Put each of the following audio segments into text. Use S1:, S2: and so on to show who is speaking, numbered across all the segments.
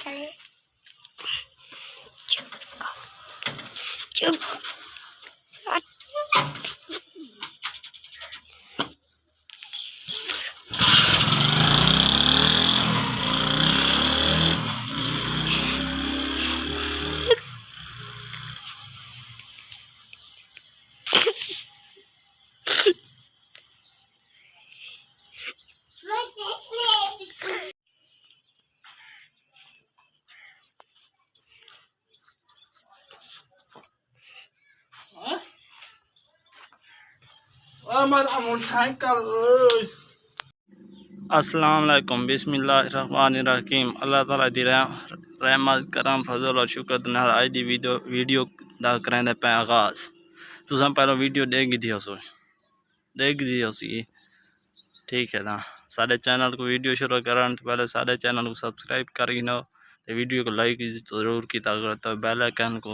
S1: करे चुप चुप
S2: अस्सलाम वालेकुम बिस्मिल्लाहिर्रहमानिर्रहीम। अल्लाह ताला दी रहमत करम फजल और शुक्र दुनिया आज दी वीडियो दा करेंदे पे आगाज़। तुसां पहले वीडियो देख दी सी ठीक है ना। साढ़े चैनल को वीडियो शुरू करन तो पहले साढ़े चैनल को सब्सक्राइब कर गिनो ते वीडियो को लाइक ज़रूर कीता करो तो बेल आइकन को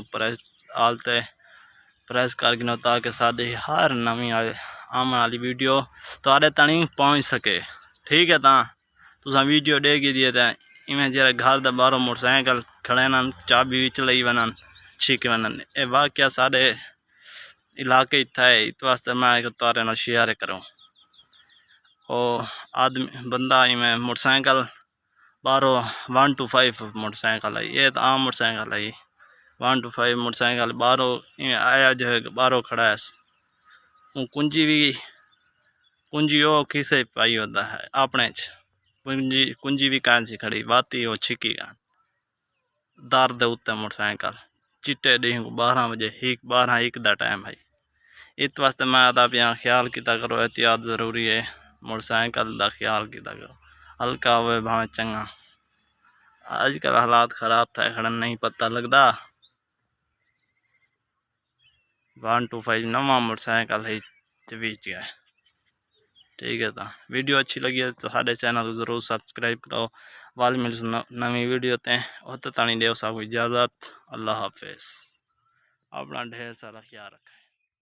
S2: प्रेस कर गिनो ताकि साढ़े हर नवी आने वाली वीडियो तुहाडे तक पहुँच सके ठीक है। तुसां वीडियो देखी दिए तो इवें जरा घर के बाहरों मोटरसाइकिल खड़े न चाबी विच लई वनन छिक वनन ये वाकया साढ़े इलाके इतना है। इत वास्ते मैं तुहाडे नाल शेयर करूँ ओ आदमी बंदा इवें मोटरसाइकिल बाहरों 125 मोटरसाइकिल आई ये तो आम मोटरसाइकिल आई 125 मोटरसाइकिल बाहरों इवें आया जो है बाहरों खड़ा है कुंजी वो खिसे पाई होता है अपने कुंजी भी कैन सी खड़ी बाती वो छिकी गन दर दे उत्ते मोटरसाइकिल चिट्टे डी को 12 बजे 12-1 का टाइम है। इस वास्ते मैं आता पिया ख्याल किया करो एहतियात जरूरी है मोटरसाइकिल का ख्याल किया करो हल्का हुए भावे चंगा आजकल हालात खराब था खड़न नहीं पता लगता 125 नवा मोटरसाइकिल है बीच गया ठीक है। वीडियो अच्छी लगी है तो साढ़े चैनल को जरूर सब्सक्राइब करो वाल मिल नवी वीडियो ते तानी देव साहब इजाज़त। अल्लाह हाफिज़ अपना ढेर सारा ख्याल रखें।